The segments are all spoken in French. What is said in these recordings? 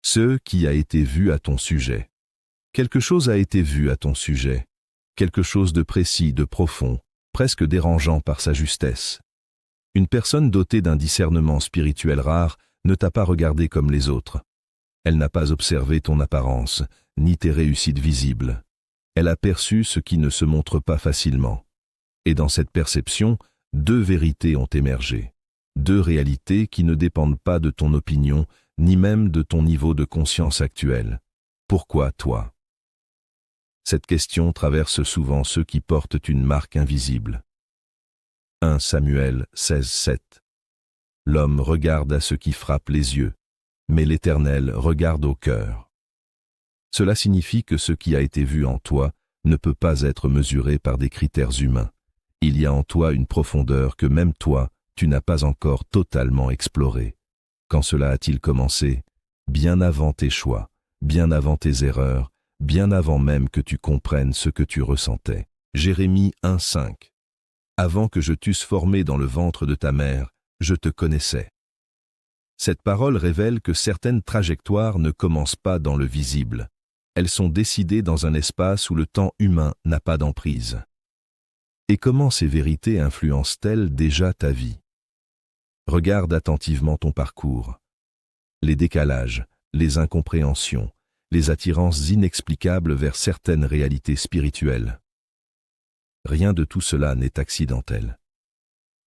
Ce qui a été vu à ton sujet. Quelque chose a été vu à ton sujet. Quelque chose de précis, de profond, presque dérangeant par sa justesse. Une personne dotée d'un discernement spirituel rare ne t'a pas regardé comme les autres. Elle n'a pas observé ton apparence, ni tes réussites visibles. Elle a perçu ce qui ne se montre pas facilement. Et dans cette perception, deux vérités ont émergé. Deux réalités qui ne dépendent pas de ton opinion, ni même de ton niveau de conscience actuel. Pourquoi toi? Cette question traverse souvent ceux qui portent une marque invisible. 1 Samuel 16:7. L'homme regarde à ce qui frappe les yeux, mais l'Éternel regarde au cœur. Cela signifie que ce qui a été vu en toi ne peut pas être mesuré par des critères humains. Il y a en toi une profondeur que même toi, tu n'as pas encore totalement explorée. Quand cela a-t-il commencé? Bien avant tes choix, bien avant tes erreurs, bien avant même que tu comprennes ce que tu ressentais. Jérémie 1:5. Avant que je t'eusse formé dans le ventre de ta mère, je te connaissais. Cette parole révèle que certaines trajectoires ne commencent pas dans le visible. Elles sont décidées dans un espace où le temps humain n'a pas d'emprise. Et comment ces vérités influencent-elles déjà ta vie? Regarde attentivement ton parcours. Les décalages, les incompréhensions, les attirances inexplicables vers certaines réalités spirituelles. Rien de tout cela n'est accidentel.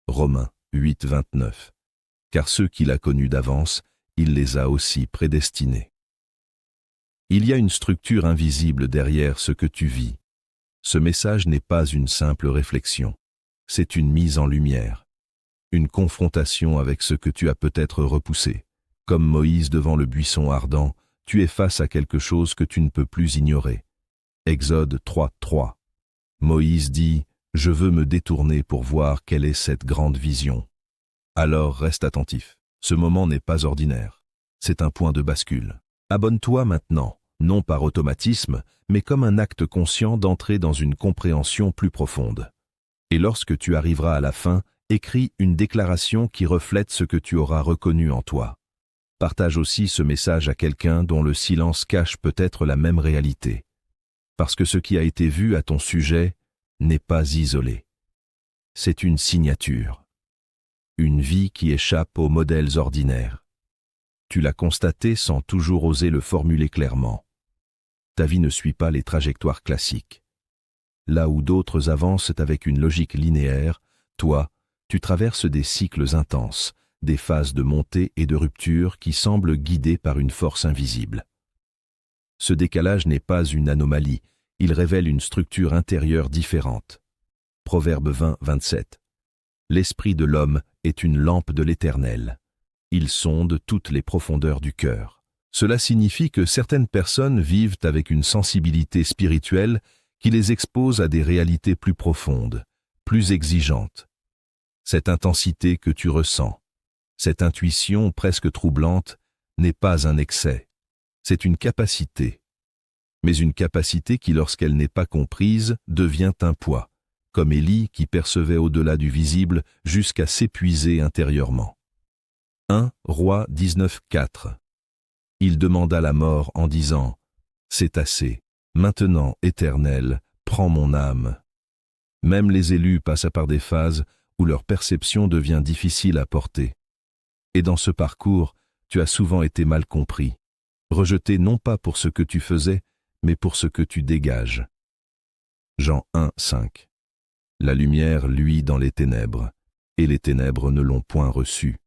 Romains 8:29. Car ceux qu'il a connus d'avance, il les a aussi prédestinés. Il y a une structure invisible derrière ce que tu vis. Ce message n'est pas une simple réflexion, c'est une mise en lumière, une confrontation avec ce que tu as peut-être repoussé. Comme Moïse devant le buisson ardent, tu es face à quelque chose que tu ne peux plus ignorer. Exode 3:3. Moïse dit « Je veux me détourner pour voir quelle est cette grande vision ». Alors reste attentif, ce moment n'est pas ordinaire, c'est un point de bascule. Abonne-toi maintenant, non par automatisme, mais comme un acte conscient d'entrer dans une compréhension plus profonde. Et lorsque tu arriveras à la fin, écris une déclaration qui reflète ce que tu auras reconnu en toi. Partage aussi ce message à quelqu'un dont le silence cache peut-être la même réalité. Parce que ce qui a été vu à ton sujet n'est pas isolé. C'est une signature. Une vie qui échappe aux modèles ordinaires. Tu l'as constaté sans toujours oser le formuler clairement. Ta vie ne suit pas les trajectoires classiques. Là où d'autres avancent avec une logique linéaire, toi, tu traverses des cycles intenses, des phases de montée et de rupture qui semblent guidées par une force invisible. Ce décalage n'est pas une anomalie, il révèle une structure intérieure différente. Proverbe 20:27. L'esprit de l'homme est une lampe de l'Éternel. Il sonde toutes les profondeurs du cœur. Cela signifie que certaines personnes vivent avec une sensibilité spirituelle qui les expose à des réalités plus profondes, plus exigeantes. Cette intensité que tu ressens, cette intuition presque troublante, n'est pas un excès, c'est une capacité. Mais une capacité qui, lorsqu'elle n'est pas comprise, devient un poids, comme Élie qui percevait au-delà du visible jusqu'à s'épuiser intérieurement. 1 Rois 19:4. Il demanda la mort en disant « C'est assez, maintenant, Éternel, prends mon âme ». Même les élus passent par des phases où leur perception devient difficile à porter. Et dans ce parcours, tu as souvent été mal compris, rejeté non pas pour ce que tu faisais, mais pour ce que tu dégages. Jean 1:5. La lumière luit dans les ténèbres, et les ténèbres ne l'ont point reçue.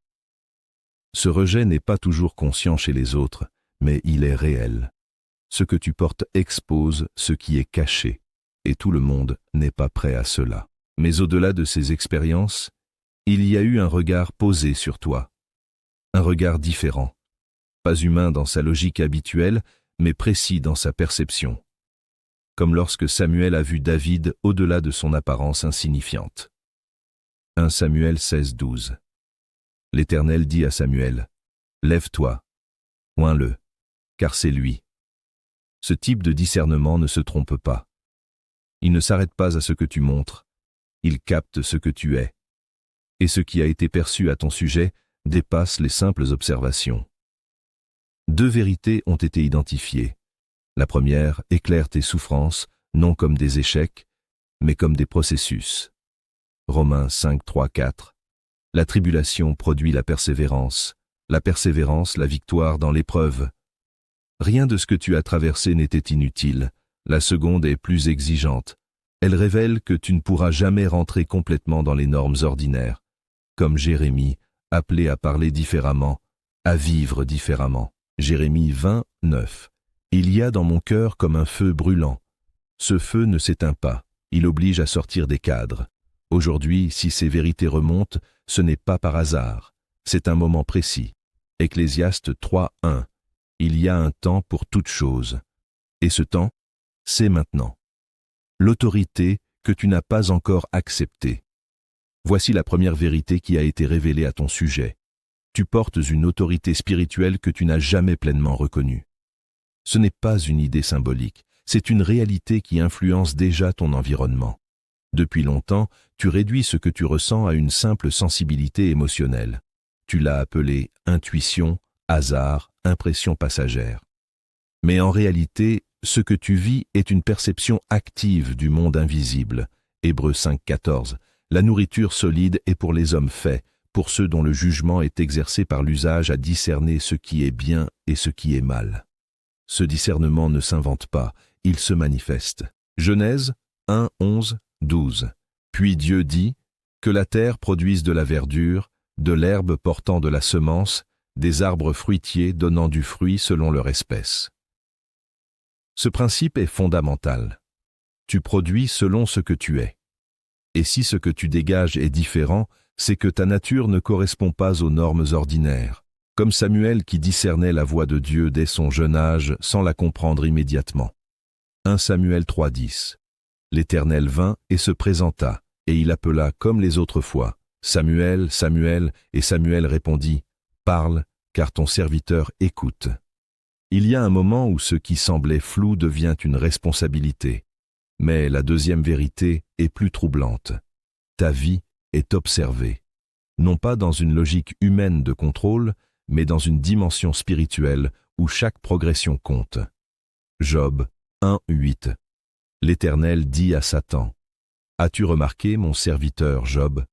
Ce rejet n'est pas toujours conscient chez les autres, mais il est réel. Ce que tu portes expose ce qui est caché, et tout le monde n'est pas prêt à cela. Mais au-delà de ces expériences, il y a eu un regard posé sur toi. Un regard différent, pas humain dans sa logique habituelle, mais précis dans sa perception. Comme lorsque Samuel a vu David au-delà de son apparence insignifiante. 1 Samuel 16:12. L'Éternel dit à Samuel, « Lève-toi, oins-le, car c'est lui. » Ce type de discernement ne se trompe pas. Il ne s'arrête pas à ce que tu montres, il capte ce que tu es. Et ce qui a été perçu à ton sujet dépasse les simples observations. Deux vérités ont été identifiées. La première éclaire tes souffrances, non comme des échecs, mais comme des processus. Romains 5, 3, 4. La tribulation produit la persévérance la victoire dans l'épreuve. Rien de ce que tu as traversé n'était inutile. La seconde est plus exigeante. Elle révèle que tu ne pourras jamais rentrer complètement dans les normes ordinaires. Comme Jérémie, appelé à parler différemment, à vivre différemment. Jérémie 20, 9. Il y a dans mon cœur comme un feu brûlant. Ce feu ne s'éteint pas, il oblige à sortir des cadres. Aujourd'hui, si ces vérités remontent, ce n'est pas par hasard, c'est un moment précis. Ecclésiaste 3, 1. Il y a un temps pour toute chose. Et ce temps, c'est maintenant. L'autorité que tu n'as pas encore acceptée. Voici la première vérité qui a été révélée à ton sujet. Tu portes une autorité spirituelle que tu n'as jamais pleinement reconnue. Ce n'est pas une idée symbolique, c'est une réalité qui influence déjà ton environnement. Depuis longtemps, tu réduis ce que tu ressens à une simple sensibilité émotionnelle. Tu l'as appelée intuition, hasard, impression passagère. Mais en réalité, ce que tu vis est une perception active du monde invisible. Hébreux 5, 14. La nourriture solide est pour les hommes faits, pour ceux dont le jugement est exercé par l'usage à discerner ce qui est bien et ce qui est mal. Ce discernement ne s'invente pas, il se manifeste. Genèse 1, 11, 12. Puis Dieu dit que la terre produise de la verdure, de l'herbe portant de la semence, des arbres fruitiers donnant du fruit selon leur espèce. Ce principe est fondamental. Tu produis selon ce que tu es. Et si ce que tu dégages est différent, c'est que ta nature ne correspond pas aux normes ordinaires, comme Samuel qui discernait la voix de Dieu dès son jeune âge sans la comprendre immédiatement. 1 Samuel 3, 10. L'Éternel vint et se présenta, et il appela comme les autres fois, « Samuel, Samuel » et Samuel répondit, « Parle, car ton serviteur écoute. » Il y a un moment où ce qui semblait flou devient une responsabilité. Mais la deuxième vérité est plus troublante. Ta vie est observée, non pas dans une logique humaine de contrôle, mais dans une dimension spirituelle où chaque progression compte. Job 1, 8. L'Éternel dit à Satan, « As-tu remarqué, mon serviteur Job ?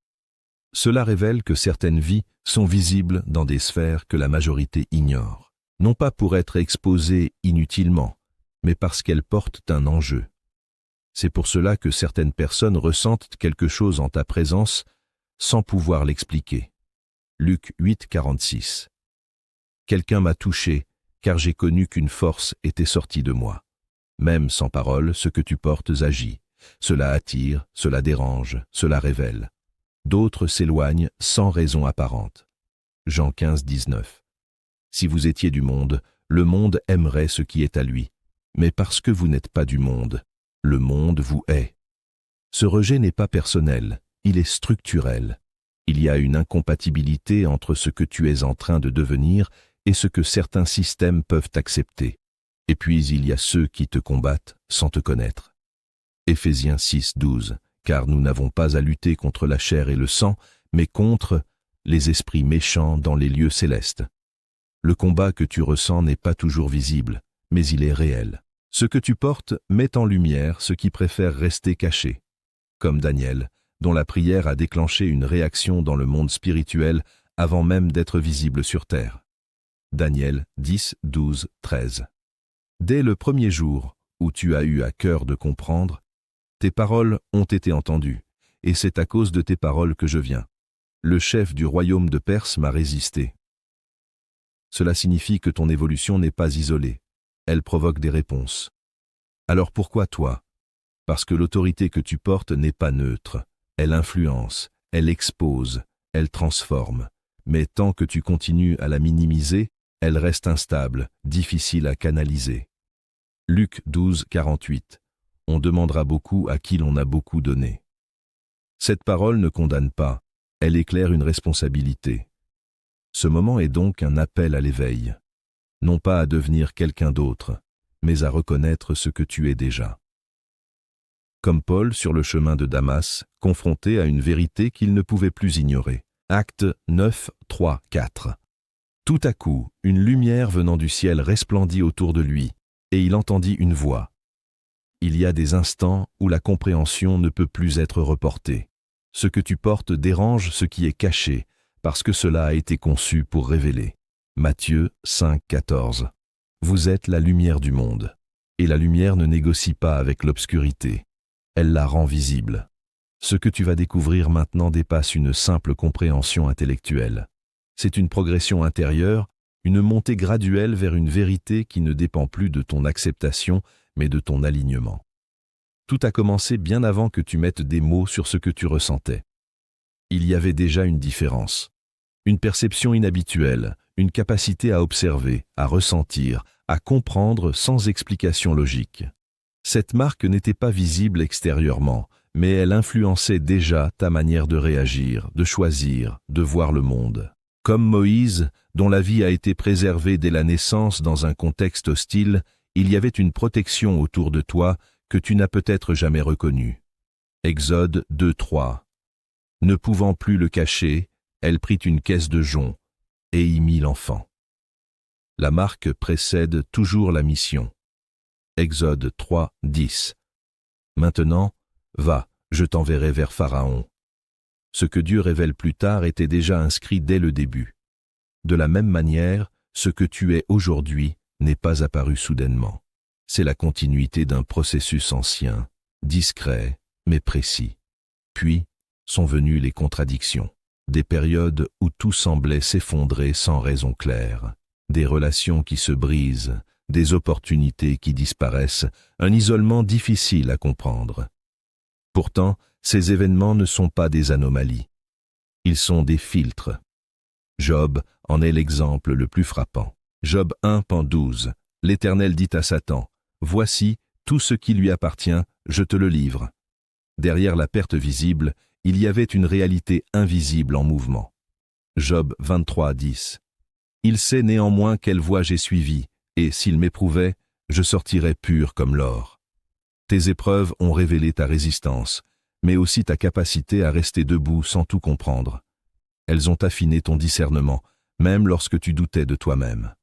Cela révèle que certaines vies sont visibles dans des sphères que la majorité ignore, non pas pour être exposées inutilement, mais parce qu'elles portent un enjeu. C'est pour cela que certaines personnes ressentent quelque chose en ta présence sans pouvoir l'expliquer. Luc 8, 46. Quelqu'un m'a touché, car j'ai connu qu'une force était sortie de moi. Même sans parole, ce que tu portes agit. Cela attire, cela dérange, cela révèle. D'autres s'éloignent sans raison apparente. Jean 15, 19. Si vous étiez du monde, le monde aimerait ce qui est à lui. Mais parce que vous n'êtes pas du monde, le monde vous hait. Ce rejet n'est pas personnel, il est structurel. Il y a une incompatibilité entre ce que tu es en train de devenir et ce que certains systèmes peuvent accepter. Et puis il y a ceux qui te combattent sans te connaître. Éphésiens 6, 12. Car nous n'avons pas à lutter contre la chair et le sang, mais contre les esprits méchants dans les lieux célestes. Le combat que tu ressens n'est pas toujours visible, mais il est réel. Ce que tu portes met en lumière ceux qui préfèrent rester cachés, comme Daniel, dont la prière a déclenché une réaction dans le monde spirituel avant même d'être visible sur terre. Daniel 10, 12, 13. Dès le premier jour où tu as eu à cœur de comprendre, tes paroles ont été entendues, et c'est à cause de tes paroles que je viens. Le chef du royaume de Perse m'a résisté. Cela signifie que ton évolution n'est pas isolée. Elle provoque des réponses. Alors pourquoi toi ? Parce que l'autorité que tu portes n'est pas neutre. Elle influence, elle expose, elle transforme. Mais tant que tu continues à la minimiser, elle reste instable, difficile à canaliser. Luc 12, 48. On demandera beaucoup à qui l'on a beaucoup donné. Cette parole ne condamne pas, elle éclaire une responsabilité. Ce moment est donc un appel à l'éveil. Non pas à devenir quelqu'un d'autre, mais à reconnaître ce que tu es déjà. Comme Paul sur le chemin de Damas, confronté à une vérité qu'il ne pouvait plus ignorer. Actes 9, 3, 4. Tout à coup, une lumière venant du ciel resplendit autour de lui, et il entendit une voix. Il y a des instants où la compréhension ne peut plus être reportée. Ce que tu portes dérange ce qui est caché, parce que cela a été conçu pour révéler. Matthieu 5, 14. Vous êtes la lumière du monde, et la lumière ne négocie pas avec l'obscurité. Elle la rend visible. Ce que tu vas découvrir maintenant dépasse une simple compréhension intellectuelle. C'est une progression intérieure, une montée graduelle vers une vérité qui ne dépend plus de ton acceptation, mais de ton alignement. Tout a commencé bien avant que tu mettes des mots sur ce que tu ressentais. Il y avait déjà une différence. Une perception inhabituelle, une capacité à observer, à ressentir, à comprendre sans explication logique. Cette marque n'était pas visible extérieurement, mais elle influençait déjà ta manière de réagir, de choisir, de voir le monde. Comme Moïse, dont la vie a été préservée dès la naissance dans un contexte hostile, il y avait une protection autour de toi que tu n'as peut-être jamais reconnue. Exode 2:3. Ne pouvant plus le cacher, elle prit une caisse de jonc et y mit l'enfant. La marque précède toujours la mission. Exode 3:10. Maintenant, va, je t'enverrai vers Pharaon. Ce que Dieu révèle plus tard était déjà inscrit dès le début. De la même manière, ce que tu es aujourd'hui n'est pas apparu soudainement. C'est la continuité d'un processus ancien, discret, mais précis. Puis, sont venues les contradictions, des périodes où tout semblait s'effondrer sans raison claire, des relations qui se brisent, des opportunités qui disparaissent, un isolement difficile à comprendre. Pourtant, ces événements ne sont pas des anomalies. Ils sont des filtres. Job en est l'exemple le plus frappant. Job 1:12. L'Éternel dit à Satan, « Voici, tout ce qui lui appartient, je te le livre. » Derrière la perte visible, il y avait une réalité invisible en mouvement. Job 23:10. Il sait néanmoins quelle voie j'ai suivie, et s'il m'éprouvait, je sortirais pur comme l'or. Tes épreuves ont révélé ta résistance, mais aussi ta capacité à rester debout sans tout comprendre. Elles ont affiné ton discernement, même lorsque tu doutais de toi-même.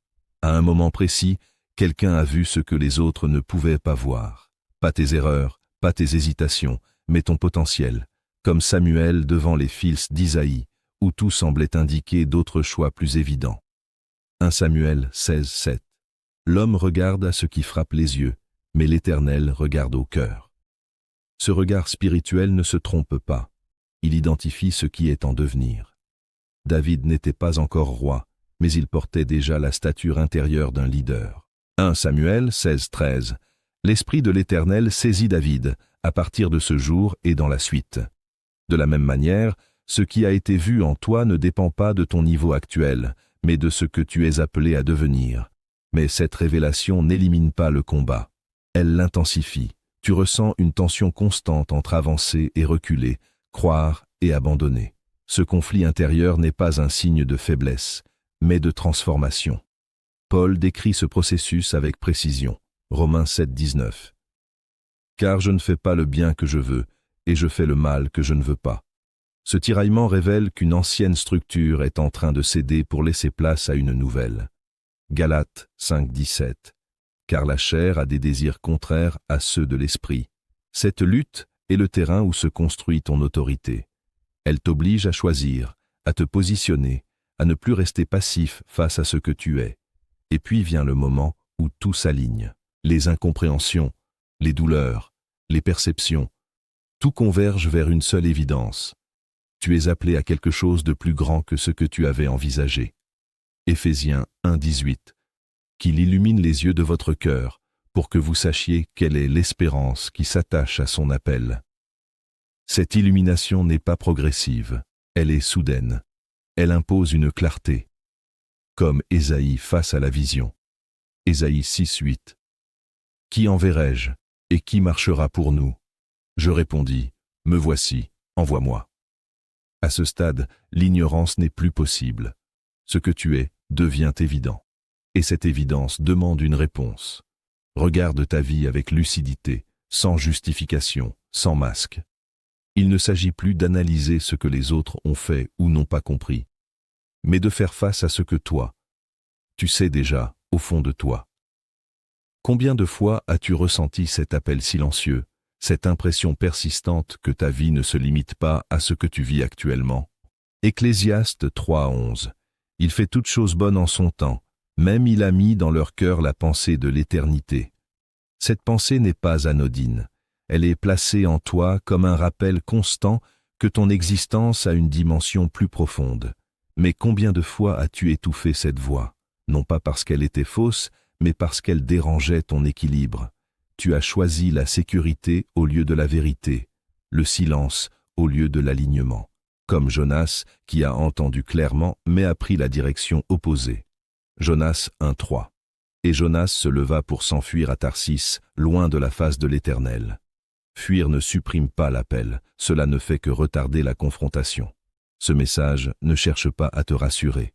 À un moment précis, quelqu'un a vu ce que les autres ne pouvaient pas voir. Pas tes erreurs, pas tes hésitations, mais ton potentiel, comme Samuel devant les fils d'Isaïe, où tout semblait indiquer d'autres choix plus évidents. 1 Samuel 16:7. L'homme regarde à ce qui frappe les yeux, mais l'Éternel regarde au cœur. Ce regard spirituel ne se trompe pas. Il identifie ce qui est en devenir. David n'était pas encore roi, mais il portait déjà la stature intérieure d'un leader. 1 Samuel 16:13. L'Esprit de l'Éternel saisit David, à partir de ce jour et dans la suite. De la même manière, ce qui a été vu en toi ne dépend pas de ton niveau actuel, mais de ce que tu es appelé à devenir. Mais cette révélation n'élimine pas le combat. Elle l'intensifie. Tu ressens une tension constante entre avancer et reculer, croire et abandonner. Ce conflit intérieur n'est pas un signe de faiblesse, mais de transformation. Paul décrit ce processus avec précision. Romains 7:19. Car je ne fais pas le bien que je veux, et je fais le mal que je ne veux pas. Ce tiraillement révèle qu'une ancienne structure est en train de céder pour laisser place à une nouvelle. Galates 5:17. Car la chair a des désirs contraires à ceux de l'esprit. Cette lutte est le terrain où se construit ton autorité. Elle t'oblige à choisir, à te positionner, à ne plus rester passif face à ce que tu es. Et puis vient le moment où tout s'aligne. Les incompréhensions, les douleurs, les perceptions, tout converge vers une seule évidence. Tu es appelé à quelque chose de plus grand que ce que tu avais envisagé. Éphésiens 1:18. Qu'il illumine les yeux de votre cœur, pour que vous sachiez quelle est l'espérance qui s'attache à son appel. Cette illumination n'est pas progressive, elle est soudaine. Elle impose une clarté, comme Ésaïe face à la vision. Ésaïe 6:8. Qui enverrai-je, et qui marchera pour nous? Je répondis, me voici, envoie-moi. À ce stade, l'ignorance n'est plus possible. Ce que tu es devient évident. Et cette évidence demande une réponse. Regarde ta vie avec lucidité, sans justification, sans masque. Il ne s'agit plus d'analyser ce que les autres ont fait ou n'ont pas compris, mais de faire face à ce que toi, Tu sais déjà, au fond de toi. Combien de fois as-tu ressenti cet appel silencieux, cette impression persistante que ta vie ne se limite pas à ce que tu vis actuellement? Ecclésiaste 3:11. Il fait toutes choses bonnes en son temps, même il a mis dans leur cœur la pensée de l'éternité. Cette pensée n'est pas anodine, elle est placée en toi comme un rappel constant que ton existence a une dimension plus profonde. Mais combien de fois as-tu étouffé cette voix, non pas parce qu'elle était fausse, mais parce qu'elle dérangeait ton équilibre? Tu as choisi la sécurité au lieu de la vérité, le silence au lieu de l'alignement, comme Jonas qui a entendu clairement mais a pris la direction opposée. Jonas 1:3. Et Jonas se leva pour s'enfuir à Tarsis, loin de la face de l'Éternel. Fuir ne supprime pas l'appel, cela ne fait que retarder la confrontation. Ce message ne cherche pas à te rassurer.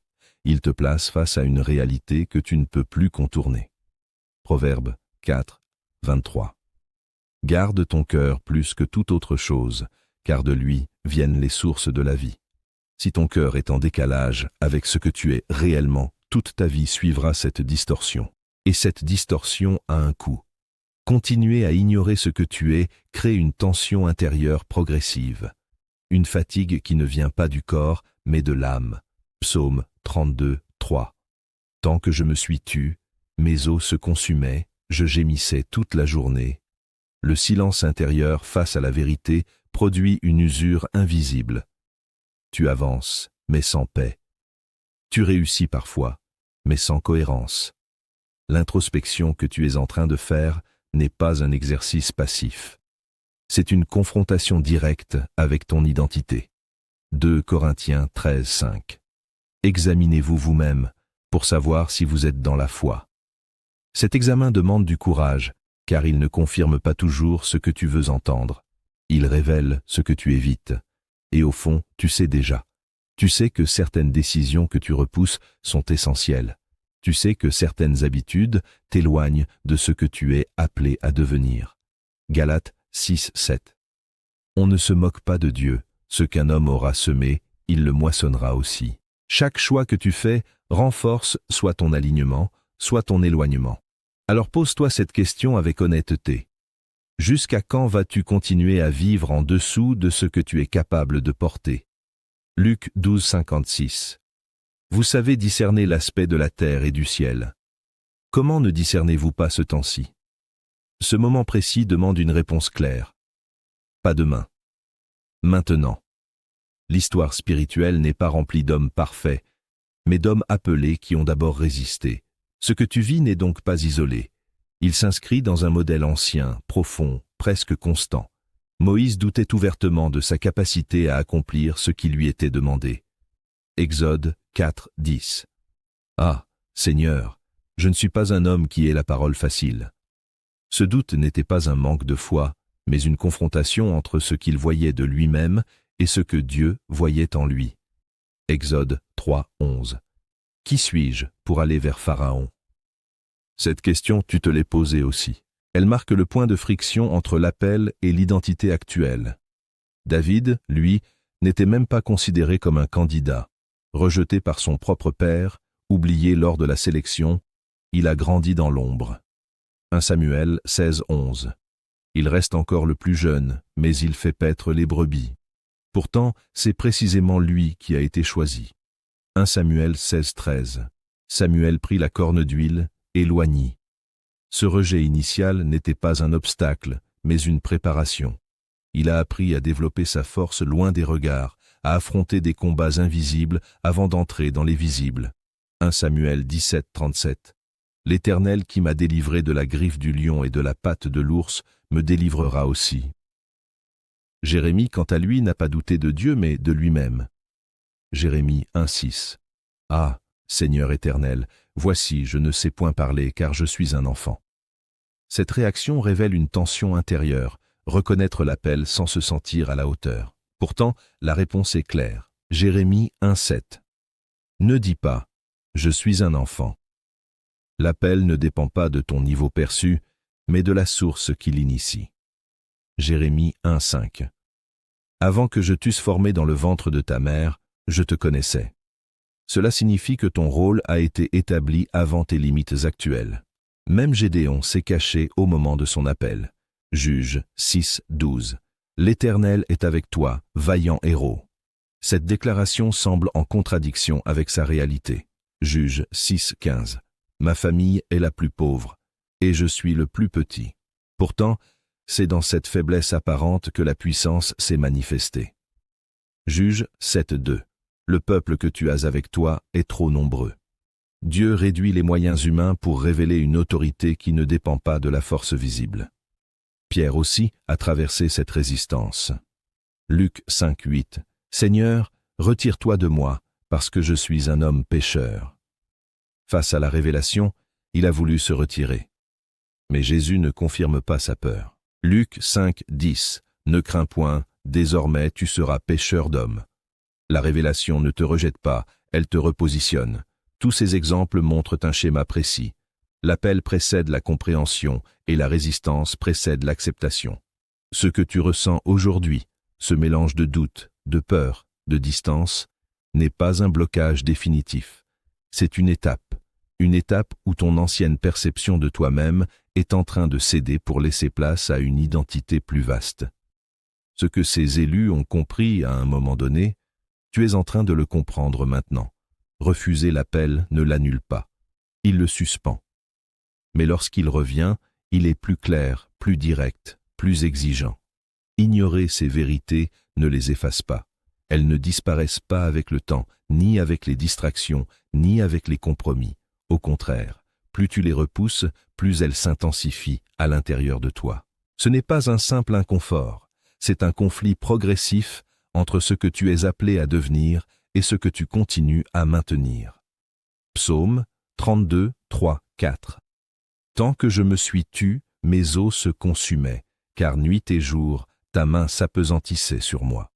Il te place face à une réalité que tu ne peux plus contourner. Proverbe 4:23. Garde ton cœur plus que toute autre chose, car de lui viennent les sources de la vie. Si ton cœur est en décalage avec ce que tu es réellement, toute ta vie suivra cette distorsion. Et cette distorsion a un coût. Continuer à ignorer ce que tu es crée une tension intérieure progressive. Une fatigue qui ne vient pas du corps, mais de l'âme. Psaume 32:3. Tant que je me suis tu, mes os se consumaient, je gémissais toute la journée. Le silence intérieur face à la vérité produit une usure invisible. Tu avances, mais sans paix. Tu réussis parfois, mais sans cohérence. L'introspection que tu es en train de faire n'est pas un exercice passif. C'est une confrontation directe avec ton identité. 2 Corinthiens 13:5. Examinez-vous vous-même pour savoir si vous êtes dans la foi. Cet examen demande du courage, car il ne confirme pas toujours ce que tu veux entendre. Il révèle ce que tu évites. Et au fond, tu sais déjà. Tu sais que certaines décisions que tu repousses sont essentielles. Tu sais que certaines habitudes t'éloignent de ce que tu es appelé à devenir. Galates 6:7. On ne se moque pas de Dieu. Ce qu'un homme aura semé, il le moissonnera aussi. Chaque choix que tu fais renforce soit ton alignement, soit ton éloignement. Alors pose-toi cette question avec honnêteté. Jusqu'à quand vas-tu continuer à vivre en dessous de ce que tu es capable de porter? Luc 12:56. Vous savez discerner l'aspect de la terre et du ciel. Comment ne discernez-vous pas ce temps-ci? Ce moment précis demande une réponse claire. Pas demain. Maintenant. L'histoire spirituelle n'est pas remplie d'hommes parfaits, mais d'hommes appelés qui ont d'abord résisté. Ce que tu vis n'est donc pas isolé. Il s'inscrit dans un modèle ancien, profond, presque constant. Moïse doutait ouvertement de sa capacité à accomplir ce qui lui était demandé. Exode 4:10. Ah, Seigneur, je ne suis pas un homme qui ait la parole facile. Ce doute n'était pas un manque de foi, mais une confrontation entre ce qu'il voyait de lui-même et ce que Dieu voyait en lui. Exode 3:11. Qui suis-je pour aller vers Pharaon? Cette question, tu te l'es posée aussi. Elle marque le point de friction entre l'appel et l'identité actuelle. David, lui, n'était même pas considéré comme un candidat. Rejeté par son propre père, oublié lors de la sélection, il a grandi dans l'ombre. 1 Samuel 16:11. Il reste encore le plus jeune, mais il fait paître les brebis. Pourtant, c'est précisément lui qui a été choisi. 1 Samuel 16:13. Samuel prit la corne d'huile et l'oignit. Ce rejet initial n'était pas un obstacle, mais une préparation. Il a appris à développer sa force loin des regards, à affronter des combats invisibles avant d'entrer dans les visibles. 1 Samuel 17:37. L'Éternel qui m'a délivré de la griffe du lion et de la patte de l'ours me délivrera aussi. Jérémie, quant à lui, n'a pas douté de Dieu, mais de lui-même. Jérémie 1:6. Ah, Seigneur éternel, voici, je ne sais point parler, car je suis un enfant. Cette réaction révèle une tension intérieure, reconnaître l'appel sans se sentir à la hauteur. Pourtant, la réponse est claire. Jérémie 1:7. Ne dis pas « Je suis un enfant ». L'appel ne dépend pas de ton niveau perçu, mais de la source qui l'initie. Jérémie 1:5. Avant que je t'eusse formé dans le ventre de ta mère, je te connaissais. Cela signifie que ton rôle a été établi avant tes limites actuelles. Même Gédéon s'est caché au moment de son appel. Juges 6, 12. L'Éternel est avec toi, vaillant héros. Cette déclaration semble en contradiction avec sa réalité. Juges 6, 15. Ma famille est la plus pauvre, et je suis le plus petit. Pourtant, c'est dans cette faiblesse apparente que la puissance s'est manifestée. Juges 7, 2. Le peuple que tu as avec toi est trop nombreux. Dieu réduit les moyens humains pour révéler une autorité qui ne dépend pas de la force visible. Pierre aussi a traversé cette résistance. Luc 5, 8. Seigneur, retire-toi de moi, parce que je suis un homme pécheur. Face à la révélation, il a voulu se retirer. Mais Jésus ne confirme pas sa peur. Luc 5, 10. Ne crains point, désormais tu seras pécheur d'hommes. La révélation ne te rejette pas, elle te repositionne. Tous ces exemples montrent un schéma précis. L'appel précède la compréhension et la résistance précède l'acceptation. Ce que tu ressens aujourd'hui, ce mélange de doute, de peur, de distance, n'est pas un blocage définitif. C'est une étape où ton ancienne perception de toi-même est en train de céder pour laisser place à une identité plus vaste. Ce que ces élus ont compris à un moment donné, tu es en train de le comprendre maintenant. Refuser l'appel ne l'annule pas. Il le suspend. Mais lorsqu'il revient, il est plus clair, plus direct, plus exigeant. Ignorer ces vérités ne les efface pas. Elles ne disparaissent pas avec le temps, ni avec les distractions, ni avec les compromis. Au contraire, plus tu les repousses, plus elles s'intensifient à l'intérieur de toi. Ce n'est pas un simple inconfort, c'est un conflit progressif entre ce que tu es appelé à devenir et ce que tu continues à maintenir. Psaume 32, 3, 4. Tant que je me suis tu, mes os se consumaient, car nuit et jour, ta main s'apesantissait sur moi.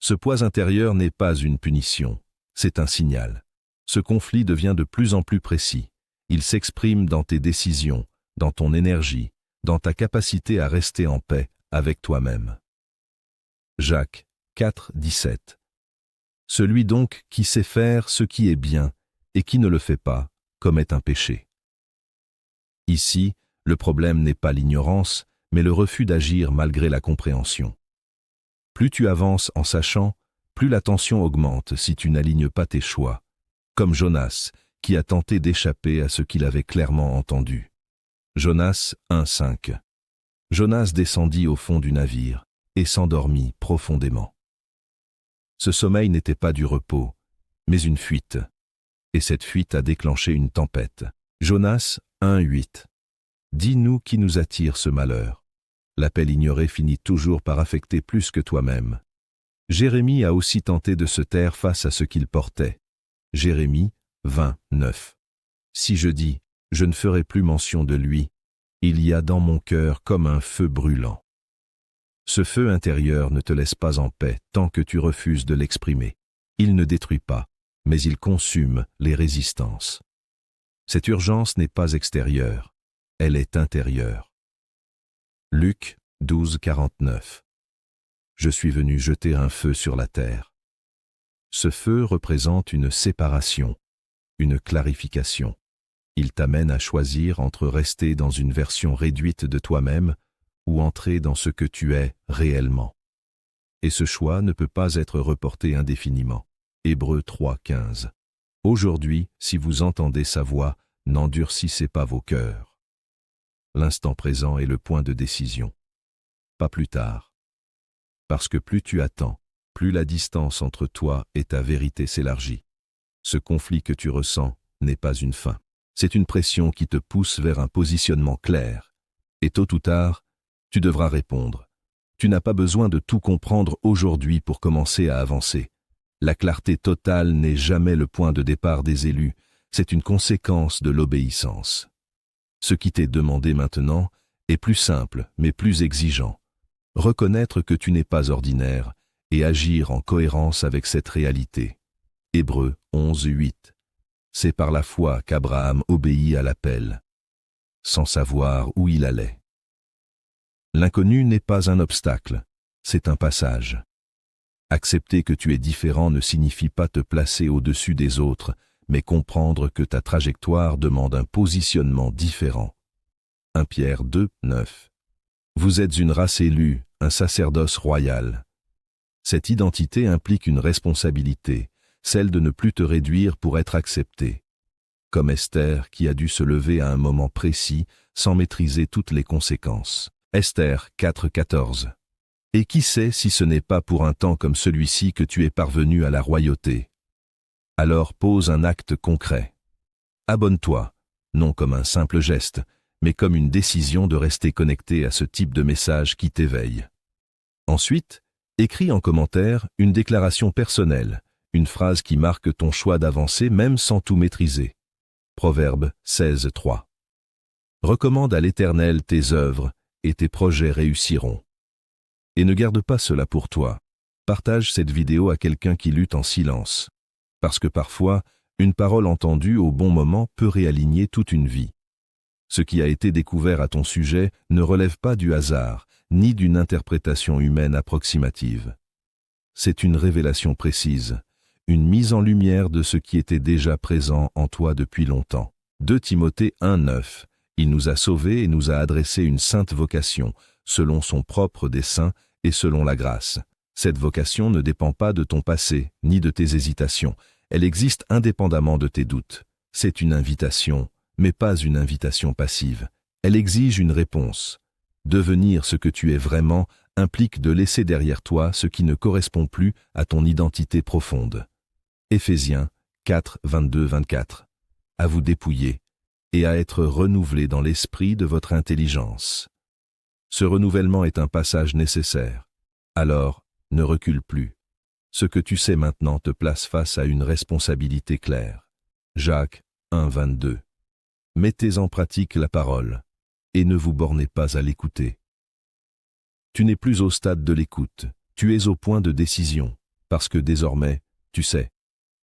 Ce poids intérieur n'est pas une punition, c'est un signal. Ce conflit devient de plus en plus précis. Il s'exprime dans tes décisions, dans ton énergie, dans ta capacité à rester en paix avec toi-même. Jacques 4, 17. Celui donc qui sait faire ce qui est bien et qui ne le fait pas commet un péché. Ici, le problème n'est pas l'ignorance, mais le refus d'agir malgré la compréhension. Plus tu avances en sachant, plus la tension augmente si tu n'alignes pas tes choix, comme Jonas, qui a tenté d'échapper à ce qu'il avait clairement entendu. Jonas 1,5. Jonas descendit au fond du navire et s'endormit profondément. Ce sommeil n'était pas du repos, mais une fuite. Et cette fuite a déclenché une tempête. Jonas 1,8. Dis-nous qui nous attire ce malheur. L'appel ignoré finit toujours par affecter plus que toi-même. Jérémie a aussi tenté de se taire face à ce qu'il portait. Jérémie 20,9. Si je dis, je ne ferai plus mention de lui, il y a dans mon cœur comme un feu brûlant. Ce feu intérieur ne te laisse pas en paix tant que tu refuses de l'exprimer. Il ne détruit pas, mais il consume les résistances. Cette urgence n'est pas extérieure, elle est intérieure. Luc 12, 49. Je suis venu jeter un feu sur la terre. Ce feu représente une séparation, une clarification. Il t'amène à choisir entre rester dans une version réduite de toi-même ou entrer dans ce que tu es réellement. Et ce choix ne peut pas être reporté indéfiniment. Hébreux 3, 15. Aujourd'hui, si vous entendez sa voix, n'endurcissez pas vos cœurs. L'instant présent est le point de décision. Pas plus tard. Parce que plus tu attends, plus la distance entre toi et ta vérité s'élargit. Ce conflit que tu ressens n'est pas une fin. C'est une pression qui te pousse vers un positionnement clair. Et tôt ou tard, tu devras répondre. Tu n'as pas besoin de tout comprendre aujourd'hui pour commencer à avancer. La clarté totale n'est jamais le point de départ des élus, c'est une conséquence de l'obéissance. Ce qui t'est demandé maintenant est plus simple, mais plus exigeant. Reconnaître que tu n'es pas ordinaire et agir en cohérence avec cette réalité. Hébreux 11, 8. C'est par la foi qu'Abraham obéit à l'appel, sans savoir où il allait. L'inconnu n'est pas un obstacle, c'est un passage. Accepter que tu es différent ne signifie pas te placer au-dessus des autres, mais comprendre que ta trajectoire demande un positionnement différent. 1 Pierre 2, 9. Vous êtes une race élue, un sacerdoce royal. Cette identité implique une responsabilité, celle de ne plus te réduire pour être accepté. Comme Esther qui a dû se lever à un moment précis sans maîtriser toutes les conséquences. Esther 4, 14. Et qui sait si ce n'est pas pour un temps comme celui-ci que tu es parvenu à la royauté? Alors pose un acte concret. Abonne-toi, non comme un simple geste, mais comme une décision de rester connecté à ce type de message qui t'éveille. Ensuite, écris en commentaire une déclaration personnelle, une phrase qui marque ton choix d'avancer même sans tout maîtriser. Proverbe 16, 3. Recommande à l'Éternel tes œuvres, et tes projets réussiront. Et ne garde pas cela pour toi. Partage cette vidéo à quelqu'un qui lutte en silence. Parce que parfois, une parole entendue au bon moment peut réaligner toute une vie. Ce qui a été découvert à ton sujet ne relève pas du hasard, ni d'une interprétation humaine approximative. C'est une révélation précise, une mise en lumière de ce qui était déjà présent en toi depuis longtemps. 2 Timothée 1, 9. Il nous a sauvés et nous a adressé une sainte vocation, selon son propre dessein et selon la grâce. Cette vocation ne dépend pas de ton passé, ni de tes hésitations. Elle existe indépendamment de tes doutes. C'est une invitation, mais pas une invitation passive. Elle exige une réponse. Devenir ce que tu es vraiment implique de laisser derrière toi ce qui ne correspond plus à ton identité profonde. Éphésiens 4, 22-24. À vous dépouiller et à être renouvelé dans l'esprit de votre intelligence. Ce renouvellement est un passage nécessaire. Alors, ne recule plus. Ce que tu sais maintenant te place face à une responsabilité claire. Jacques 1, 22. Mettez en pratique la parole, et ne vous bornez pas à l'écouter. Tu n'es plus au stade de l'écoute, tu es au point de décision, parce que désormais, tu sais.